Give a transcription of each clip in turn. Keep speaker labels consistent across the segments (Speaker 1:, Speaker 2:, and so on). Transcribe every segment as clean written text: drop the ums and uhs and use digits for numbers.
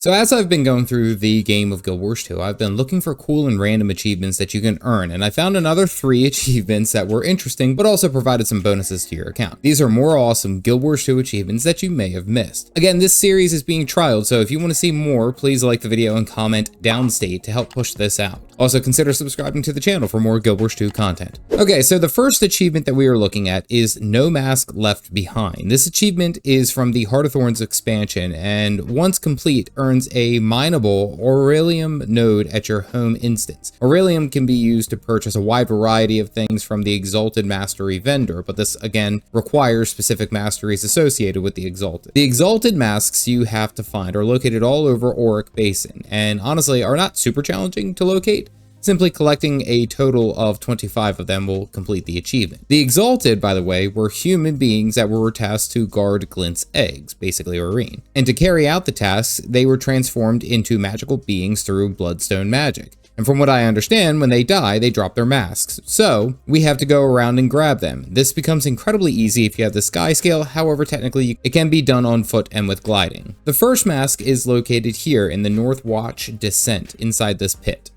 Speaker 1: So as I've been going through the game of Guild Wars 2, I've been looking for cool and random achievements that you can earn, and I found another 3 achievements that were interesting, but also provided some bonuses to your account. These are more awesome Guild Wars 2 achievements that you may have missed. Again, this series is being trialed, so if you want to see more, please like the video and comment downstate to help push this out. Also, consider subscribing to the channel for more Guild Wars 2 content. Okay, so the first achievement that we are looking at is No Mask Left Behind. This achievement is from the Heart of Thorns expansion, and once complete, earns a mineable Aurelium node at your home instance. Aurelium can be used to purchase a wide variety of things from the Exalted Mastery vendor, but this, again, requires specific masteries associated with the Exalted. The Exalted masks you have to find are located all over Auric Basin, and honestly are not super challenging to locate. Simply collecting a total of 25 of them will complete the achievement. The Exalted, by the way, were human beings that were tasked to guard Glint's eggs, basically Irene. And to carry out the tasks, they were transformed into magical beings through bloodstone magic. And from what I understand, when they die, they drop their masks. So we have to go around and grab them. This becomes incredibly easy if you have the sky scale. However, technically it can be done on foot and with gliding. The first mask is located here in the North Watch Descent inside this pit.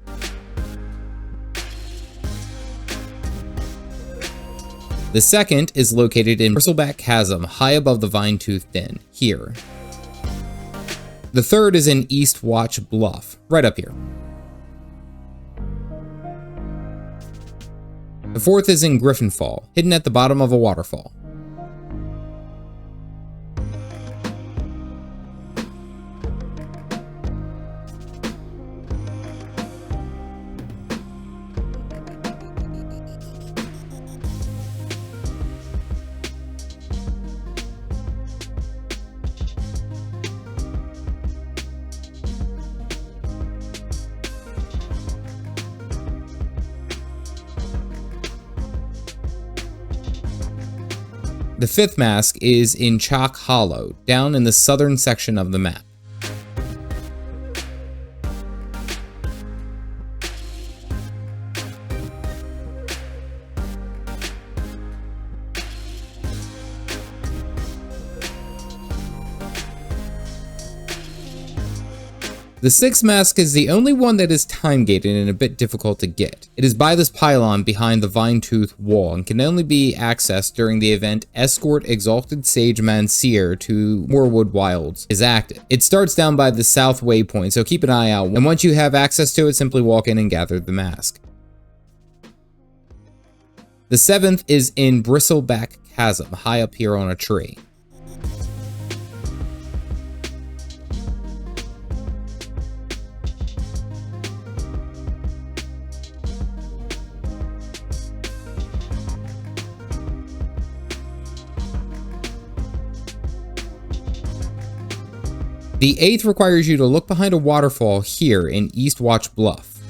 Speaker 1: The second is located in Bristleback Chasm, high above the Vine-Tooth Den, here. The third is in East Watch Bluff, right up here. The fourth is in Griffin Fall, hidden at the bottom of a waterfall. The fifth mask is in Chalk Hollow, down in the southern section of the map. The sixth mask is the only one that is time-gated and a bit difficult to get. It is by this pylon behind the Vine-Tooth wall and can only be accessed during the event Escort Exalted Sage Manseer to Moorwood Wilds is active. It starts down by the south waypoint, so keep an eye out, and once you have access to it, simply walk in and gather the mask. The seventh is in Bristleback Chasm, high up here on a tree. The eighth requires you to look behind a waterfall here in East Watch Bluff.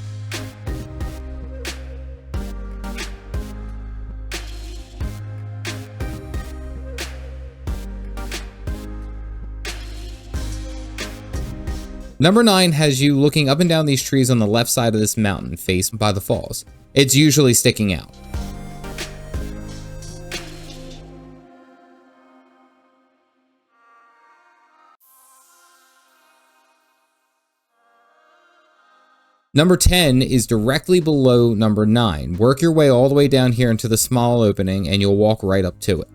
Speaker 1: Number 9 has you looking up and down these trees on the left side of this mountain faced by the falls. It's usually sticking out. Number 10 is directly below number 9. Work your way all the way down here into the small opening and you'll walk right up to it.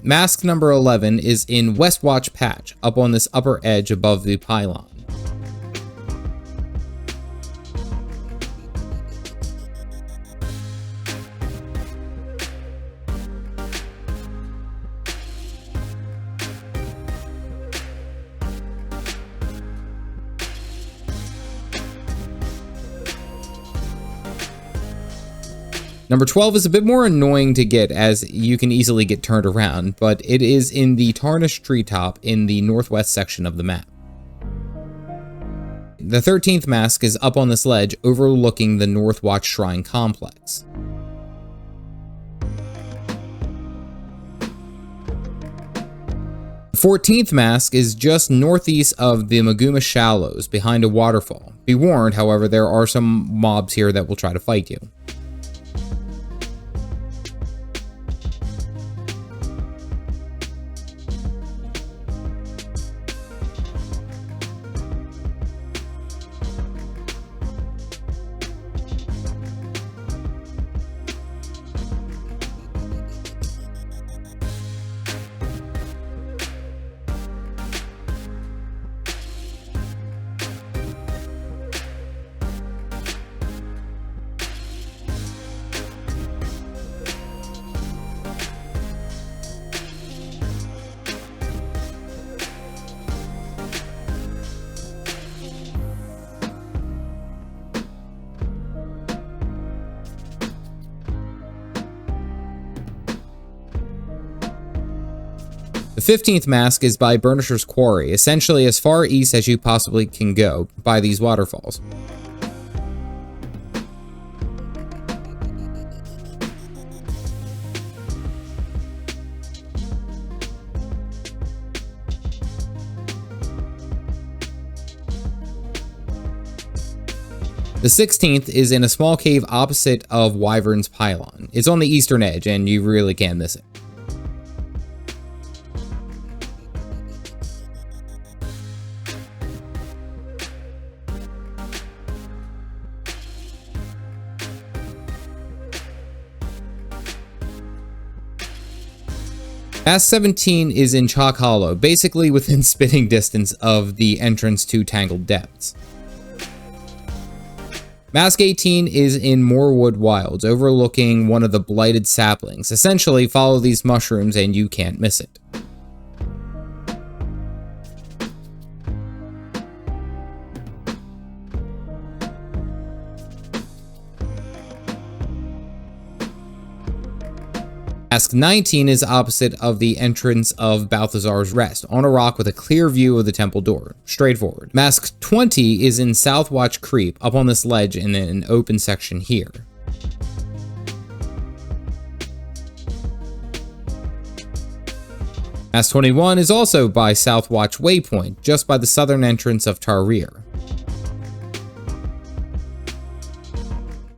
Speaker 1: Mask number 11 is in West Watch Patch, up on this upper edge above the pylon. Number 12 is a bit more annoying to get as you can easily get turned around, but it is in the Tarnished Treetop in the northwest section of the map. The 13th mask is up on this ledge overlooking the Northwatch Shrine complex. The 14th mask is just northeast of the Maguma Shallows, behind a waterfall. Be warned, however, there are some mobs here that will try to fight you. The 15th mask is by Burnisher's Quarry, essentially as far east as you possibly can go by these waterfalls. The 16th is in a small cave opposite of Wyvern's Pylon. It's on the eastern edge, and you really can't miss it. Mask 17 is in Chalk Hollow, basically within spitting distance of the entrance to Tangled Depths. Mask 18 is in Moorwood Wilds, overlooking one of the blighted saplings. Essentially, follow these mushrooms and you can't miss it. Mask 19 is opposite of the entrance of Balthazar's Rest, on a rock with a clear view of the temple door. Straightforward. Mask 20 is in Southwatch Creep, up on this ledge in an open section here. Mask 21 is also by Southwatch Waypoint, just by the southern entrance of Tarir.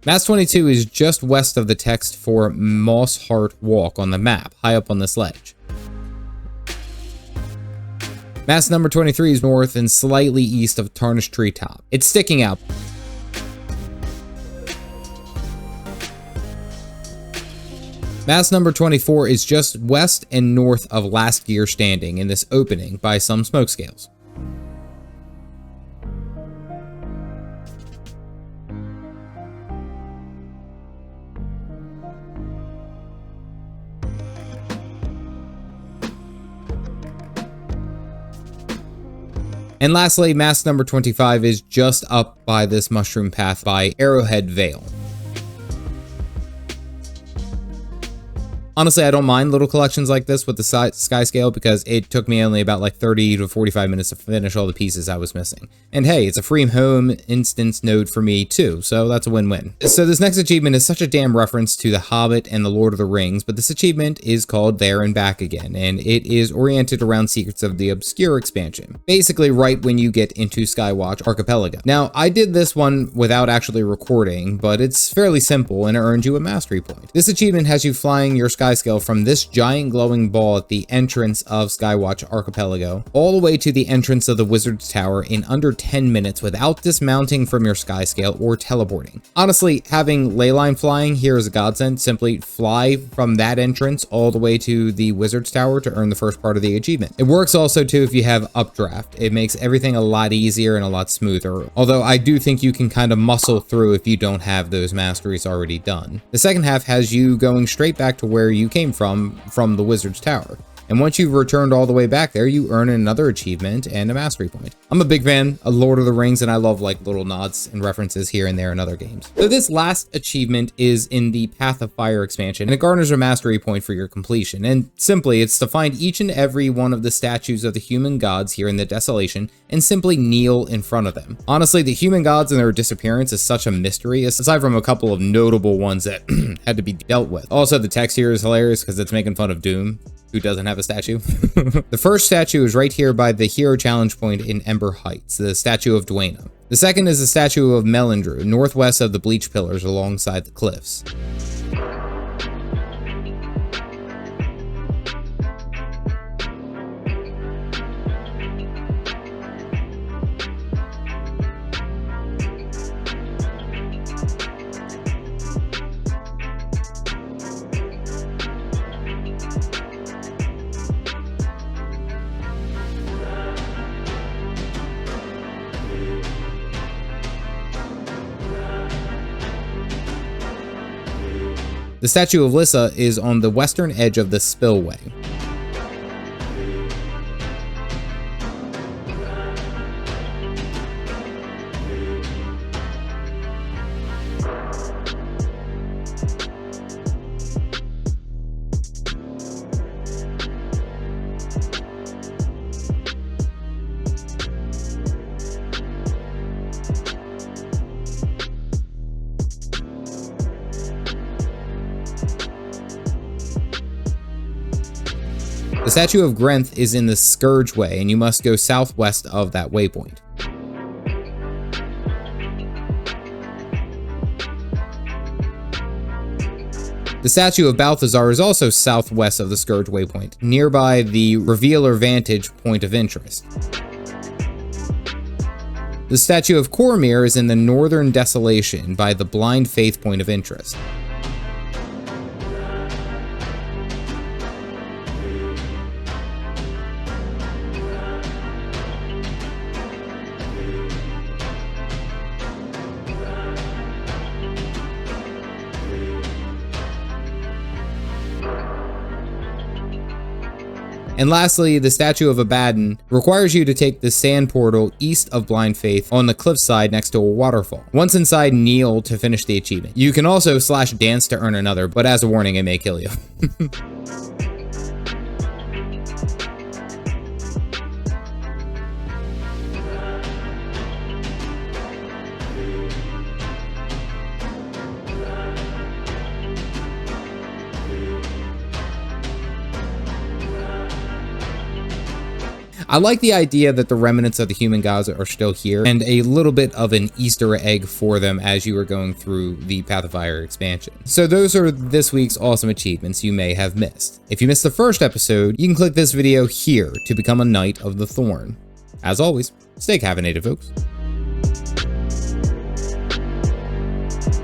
Speaker 1: Mask 22 is just west of the text for Moss Heart Walk on the map, high up on this ledge. Mask number 23 is north and slightly east of Tarnished Treetop. It's sticking out. Mask number 24 is just west and north of Last Gear Standing in this opening by some smoke scales. And lastly, mask number 25 is just up by this mushroom path by Arrowhead Vale. Honestly, I don't mind little collections like this with the sky scale because it took me only about like 30 to 45 minutes to finish all the pieces I was missing. And hey, it's a free home instance node for me too, so that's a win-win. So this next achievement is such a damn reference to The Hobbit and The Lord of the Rings, but this achievement is called There and Back Again, and it is oriented around Secrets of the Obscure expansion. Basically right when you get into Skywatch Archipelago. Now, I did this one without actually recording, but it's fairly simple and it earned you a mastery point. This achievement has you flying your sky scale from this giant glowing ball at the entrance of Skywatch Archipelago all the way to the entrance of the Wizard's Tower in under 10 minutes without dismounting from your sky scale or teleporting. Honestly, having leyline flying here is a godsend. Simply fly from that entrance all the way to the Wizard's Tower to earn the first part of the achievement. It works also too if you have updraft. It makes everything a lot easier and a lot smoother, although I do think you can kind of muscle through if you don't have those masteries already done. The second half has you going straight back to where you came from the Wizard's Tower. And once you've returned all the way back there, you earn another achievement and a mastery point. I'm a big fan of Lord of the Rings, and I love like little nods and references here and there in other games. So this last achievement is in the Path of Fire expansion, and it garners a mastery point for your completion. And simply, it's to find each and every one of the statues of the human gods here in the Desolation and simply kneel in front of them. Honestly, the human gods and their disappearance is such a mystery, aside from a couple of notable ones that had to be dealt with. Also, the text here is hilarious because it's making fun of Doom, who doesn't have a statue. The first statue is right here by the hero challenge point in Ember Heights, the statue of Dwayna. The second is the statue of Melindru, northwest of the Bleach Pillars alongside the cliffs. The statue of Lissa is on the western edge of the spillway. The statue of Grenth is in the Scourge Way, and you must go southwest of that waypoint. The statue of Balthazar is also southwest of the Scourge Waypoint, nearby the Revealer Vantage point of interest. The statue of Cormyr is in the Northern Desolation by the Blind Faith point of interest. And lastly, the statue of Abaddon requires you to take the sand portal east of Blind Faith on the cliffside next to a waterfall. Once inside, kneel to finish the achievement. You can also /dance to earn another, but as a warning, it may kill you. I like the idea that the remnants of the human gods are still here, and a little bit of an Easter egg for them as you are going through the Path of Fire expansion. So those are this week's awesome achievements you may have missed. If you missed the first episode, you can click this video here to become a Knight of the Thorn. As always, stay caffeinated, folks.